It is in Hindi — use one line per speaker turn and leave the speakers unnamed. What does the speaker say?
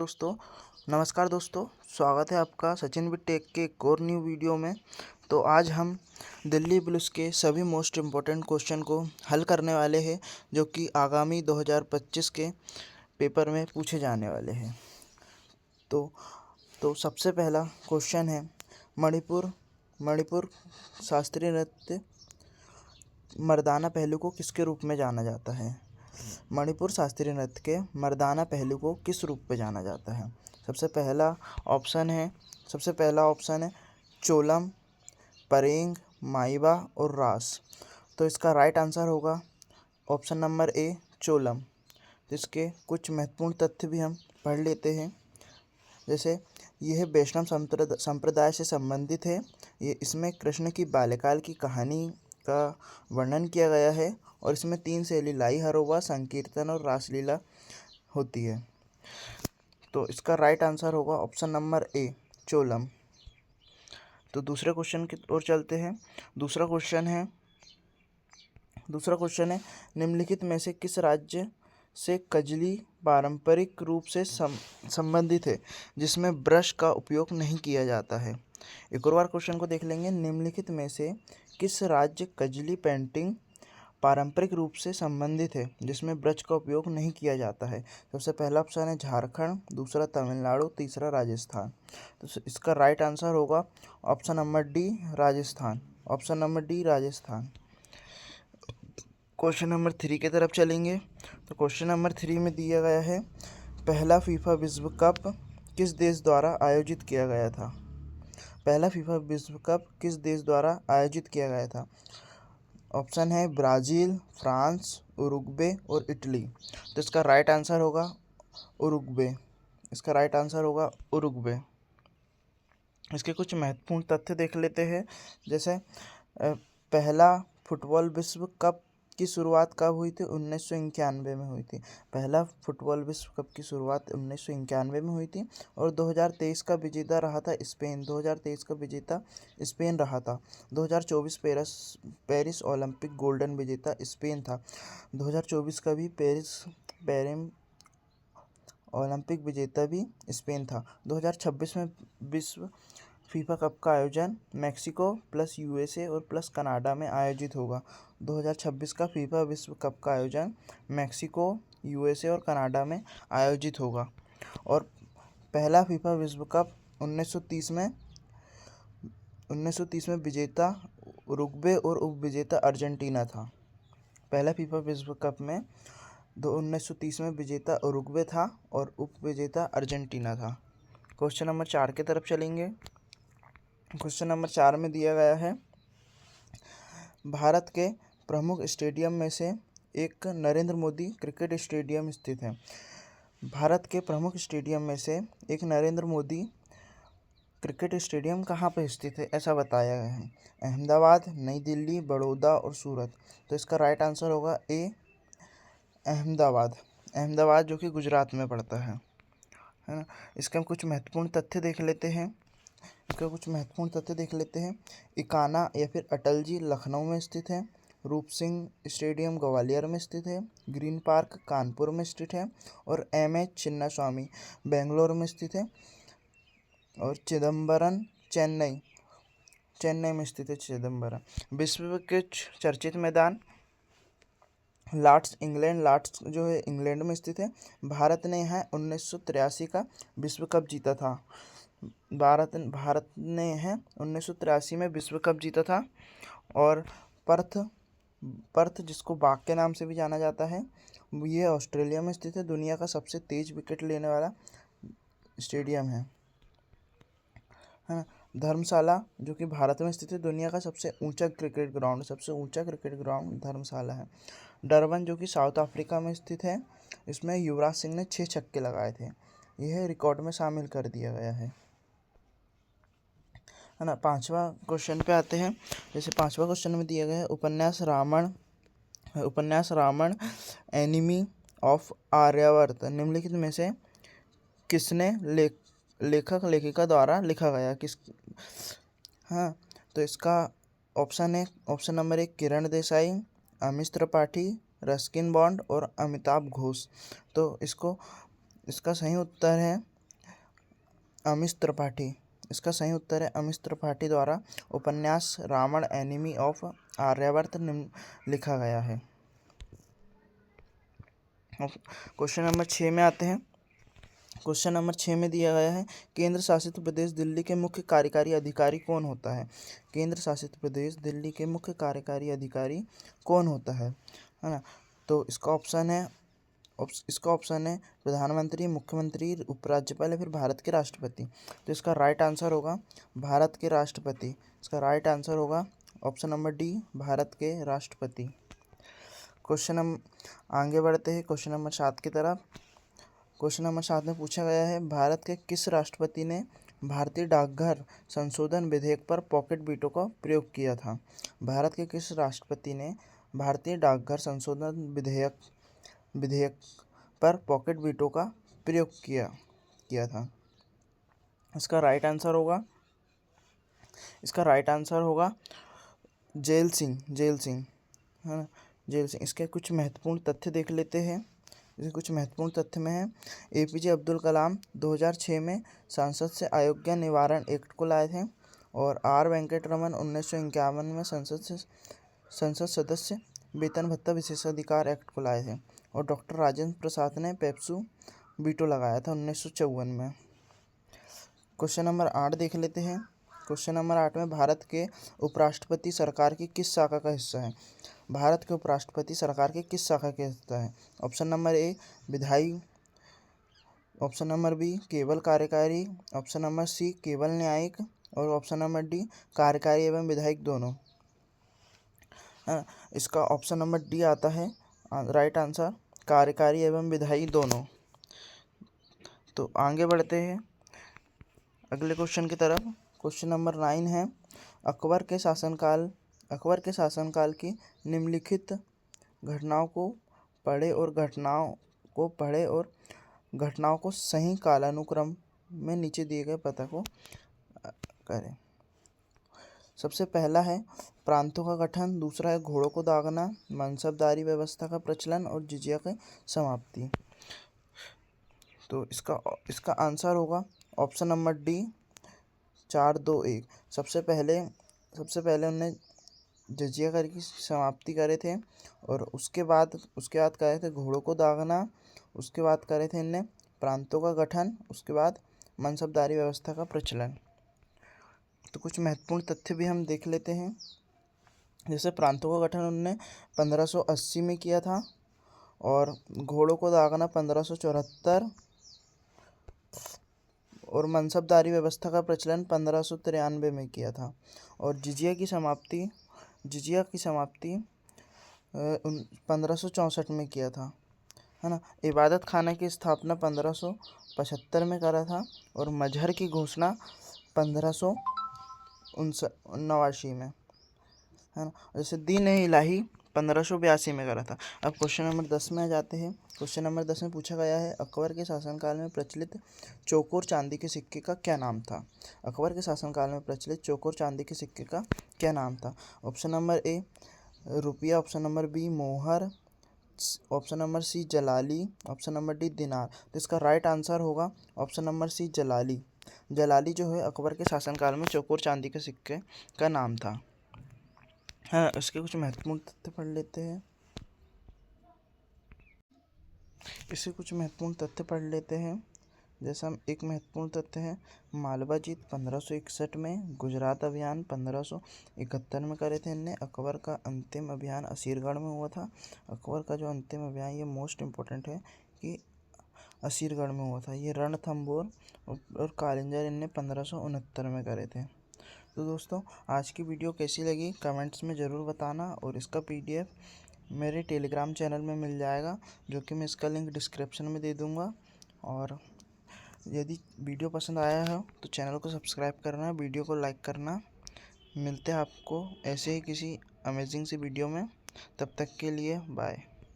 दोस्तों नमस्कार दोस्तों, स्वागत है आपका सचिन विद टेक के एक और न्यू वीडियो में। तो आज हम दिल्ली पुलिस के सभी मोस्ट इम्पोर्टेंट क्वेश्चन को हल करने वाले हैं जो कि आगामी 2025 के पेपर में पूछे जाने वाले हैं। तो सबसे पहला क्वेश्चन है, मणिपुर शास्त्रीय नृत्य मर्दाना पहलू को किसके रूप में जाना जाता है? मणिपुर शास्त्रीय नृत्य के मर्दाना पहलू को किस रूप में जाना जाता है? सबसे पहला ऑप्शन है चोलम, परेंग, माइबा और रास। तो इसका राइट आंसर होगा ऑप्शन नंबर ए, चोलम। तो इसके कुछ महत्वपूर्ण तथ्य भी हम पढ़ लेते हैं। जैसे यह वैष्णव संप्रदाय से संबंधित है। इसमें कृष्ण की बाल्यकाल की कहानी का वर्णन किया गया है और इसमें 3 शैली लाई हरोबा, संकीर्तन और रासलीला होती है। तो इसका राइट आंसर होगा ऑप्शन नंबर ए, चोलम। तो दूसरे क्वेश्चन की ओर चलते हैं। दूसरा क्वेश्चन है निम्नलिखित में से किस राज्य से कजली पारंपरिक रूप से संबंधित है जिसमें ब्रश का उपयोग नहीं किया जाता है? एक और बार क्वेश्चन को देख लेंगे। निम्नलिखित में से किस राज्य कजली पेंटिंग पारंपरिक रूप से संबंधित है जिसमें ब्रश का उपयोग नहीं किया जाता है? सबसे पहला ऑप्शन है झारखंड, दूसरा तमिलनाडु, तीसरा राजस्थान। तो इसका राइट आंसर होगा option number D, Rajasthan. Question number 3 की तरफ चलेंगे। तो क्वेश्चन नंबर 3 में दिया गया है, पहला फीफा विश्व कप किस देश द्वारा आयोजित किया गया था? पहला फीफा विश्व कप किस देश द्वारा आयोजित किया गया था? ऑप्शन है ब्राज़ील, फ्रांस, उरुग्वे और इटली। तो इसका राइट आंसर होगा उरुग्वे। इसके कुछ महत्वपूर्ण तथ्य देख लेते हैं। जैसे पहला फुटबॉल विश्व कप की शुरुआत कब हुई थी? 1991 में हुई थी। पहला फुटबॉल विश्व कप की शुरुआत 1991 में हुई थी और 2023 का विजेता रहा था स्पेन। 2023 का विजेता स्पेन रहा था। 2024 पेरिस ओलंपिक गोल्डन विजेता स्पेन था। 2024 का भी पेरिस ओलंपिक विजेता भी स्पेन था। 2026 में विश्व फीफा कप का आयोजन मैक्सिको प्लस यूएसए और प्लस कनाडा में आयोजित होगा। 2026 का फीफा विश्व कप का आयोजन मैक्सिको, यूएसए और कनाडा में आयोजित होगा। और पहला फीफा विश्व कप 1930 में विजेता उरुग्वे और उपविजेता अर्जेंटीना था। पहला फीफा विश्व कप में 1930 में विजेता उरुग्वे था और उपविजेता अर्जेंटीना था। क्वेश्चन नंबर 4 की तरफ चलेंगे। क्वेश्चन नंबर 4 में दिया गया है, भारत के प्रमुख स्टेडियम में से एक नरेंद्र मोदी क्रिकेट स्टेडियम स्थित है। भारत के प्रमुख स्टेडियम में से एक नरेंद्र मोदी क्रिकेट स्टेडियम कहाँ पर स्थित है ऐसा बताया गया है? अहमदाबाद, नई दिल्ली, बड़ौदा और सूरत। तो इसका राइट आंसर होगा ए, अहमदाबाद जो कि गुजरात में पड़ता है ना। इसके हम कुछ महत्वपूर्ण तथ्य देख लेते हैं। इकाना या फिर अटल जी लखनऊ में स्थित है। रूप सिंह स्टेडियम ग्वालियर में स्थित है। ग्रीन पार्क कानपुर में स्थित है और एम.ए. चिन्नास्वामी बेंगलोर में स्थित है और चिदम्बरम चेन्नई में स्थित है। विश्व के चर्चित मैदान लॉर्ड्स जो है इंग्लैंड में स्थित है। भारत ने यहाँ 1983 का विश्व कप जीता था। भारत ने यहाँ 1983 में विश्व कप जीता था। और पर्थ जिसको बाघ के नाम से भी जाना जाता है, ये ऑस्ट्रेलिया में स्थित है। दुनिया का सबसे तेज विकेट लेने वाला स्टेडियम है ना। धर्मशाला जो कि भारत में स्थित है, दुनिया का सबसे ऊंचा क्रिकेट ग्राउंड धर्मशाला है। डरबन जो कि साउथ अफ्रीका में स्थित है, इसमें युवराज सिंह ने 6 छक्के लगाए थे। यह रिकॉर्ड में शामिल कर दिया गया है ना। 5वां क्वेश्चन पे आते हैं। जैसे 5वां क्वेश्चन में दिया गया है, उपन्यास रावण एनिमी ऑफ आर्यावर्त निम्नलिखित में से किसने लेखक लेखिका द्वारा लिखा गया? तो इसका option number 1 Kiran Desai, Amish Tripathi, Ruskin bond और अमिताभ घोष। तो इसका सही उत्तर है अमिश त्रिपाठी। इसका सही उत्तर है अमिश त्रिपाठी द्वारा उपन्यास रावण एनिमी ऑफ आर्यावर्त लिखा गया है। क्वेश्चन नंबर 6 में आते हैं। क्वेश्चन नंबर 6 में दिया गया है केंद्र शासित प्रदेश दिल्ली के मुख्य कार्यकारी अधिकारी कौन होता है। केंद्र शासित प्रदेश दिल्ली के मुख्य कार्यकारी अधिकारी कौन होता है ना। तो इसका ऑप्शन है प्रधानमंत्री, मुख्यमंत्री, उपराज्यपाल या फिर भारत के राष्ट्रपति। तो इसका राइट आंसर होगा भारत के राष्ट्रपति। इसका राइट आंसर होगा ऑप्शन नंबर डी, भारत के राष्ट्रपति। क्वेश्चन हम आगे बढ़ते हैं क्वेश्चन नंबर 7 की तरफ। क्वेश्चन नंबर 7 में पूछा गया है भारत के किस राष्ट्रपति ने भारतीय डाकघर संशोधन विधेयक पर पॉकेट वीटो का प्रयोग किया था। भारत के किस राष्ट्रपति ने भारतीय डाकघर संशोधन विधेयक पर पॉकेट वीटो का प्रयोग किया था। इसका राइट आंसर होगा जेल सिंह है ना, जेल सिंह। इसके कुछ महत्वपूर्ण तथ्य देख लेते हैं। इसके कुछ महत्वपूर्ण तथ्य में है APJ अब्दुल कलाम 2006 में संसद से अयोग्य निवारण एक्ट को लाए थे, और R वेंकटरमन 1951 में संसद सदस्य वेतन भत्ता विशेषाधिकार एक्ट को लाए थे, और डॉक्टर राजेंद्र प्रसाद ने पेप्सू वीटो लगाया था 1954 में। क्वेश्चन नंबर 8 देख लेते हैं। क्वेश्चन नंबर 8 में भारत के उपराष्ट्रपति सरकार की किस शाखा का हिस्सा है। भारत के उपराष्ट्रपति सरकार के किस शाखा के हिस्सा है। ऑप्शन नंबर ए विधायी, ऑप्शन नंबर बी केवल कार्यकारी, ऑप्शन नंबर सी केवल न्यायिक, और ऑप्शन नंबर डी कार्यकारी एवं विधायिक दोनों। इसका ऑप्शन नंबर डी आता है राइट आंसर, कार्यकारी एवं विधायी दोनों। तो आगे बढ़ते हैं अगले क्वेश्चन की तरफ। क्वेश्चन नंबर 9 है अकबर के शासनकाल की निम्नलिखित घटनाओं को पढ़े और घटनाओं को सही कालानुक्रम में नीचे दिए गए पता को करें। सबसे पहला है प्रांतों का गठन, दूसरा है घोड़ों को दागना, मनसबदारी व्यवस्था का प्रचलन और जिजिया की समाप्ति। तो इसका आंसर होगा ऑप्शन नंबर डी 4, 2, 1। सबसे पहले उन्होंने जजिया कर की समाप्ति करे थे, और उसके बाद करे थे घोड़ों को दागना, उसके बाद करे थे इनने प्रांतों का गठन, उसके बाद मनसबदारी व्यवस्था का प्रचलन। तो कुछ महत्वपूर्ण तथ्य भी हम देख लेते हैं। जैसे प्रांतों का गठन उन्होंने 1580 में किया था, और घोड़ों को दागना 1574, और मनसबदारी व्यवस्था का प्रचलन 1593 में किया था, और जिजिया की समाप्ति 1564 में किया था, है ना। इबादत खाना की स्थापना 1575 में करा था, और मजहर की घोषणा 1579 में, है ना। जैसे दीन इलाही 1582 में करा था। अब क्वेश्चन नंबर 10 में आ जाते हैं। क्वेश्चन नंबर 10 में पूछा गया है अकबर के शासनकाल में प्रचलित चौकोर चांदी के सिक्के का क्या नाम था। अकबर के शासनकाल में प्रचलित चौकोर चांदी के सिक्के का क्या नाम था। ऑप्शन नंबर ए रुपया, ऑप्शन नंबर बी मोहर, ऑप्शन नंबर सी जलाली, ऑप्शन नंबर डी दिनार। तो इसका राइट आंसर होगा ऑप्शन नंबर सी जलाली। जलाली जो है अकबर के शासनकाल में चौकोर चांदी के सिक्के का नाम था। हाँ, इसके कुछ महत्वपूर्ण तथ्य पढ़ लेते हैं। जैसा एक महत्वपूर्ण तथ्य है मालवा जीत 1561 में, गुजरात अभियान 1571 में करे थे इनने। अकबर का अंतिम अभियान असीरगढ़ में हुआ था। अकबर का जो अंतिम अभियान ये मोस्ट इम्पोर्टेंट है कि असीरगढ़ में हुआ था। ये रणथंबोर और कालिंजर इनने 1569 में करे थे। तो दोस्तों आज की वीडियो कैसी लगी कमेंट्स में ज़रूर बताना, और इसका PDF मेरे टेलीग्राम चैनल में मिल जाएगा, जो कि मैं इसका लिंक डिस्क्रिप्शन में दे दूँगा। और यदि वीडियो पसंद आया हो तो चैनल को सब्सक्राइब करना, वीडियो को लाइक करना। मिलते हैं आपको ऐसे ही किसी अमेजिंग सी वीडियो में, तब तक के लिए बाय।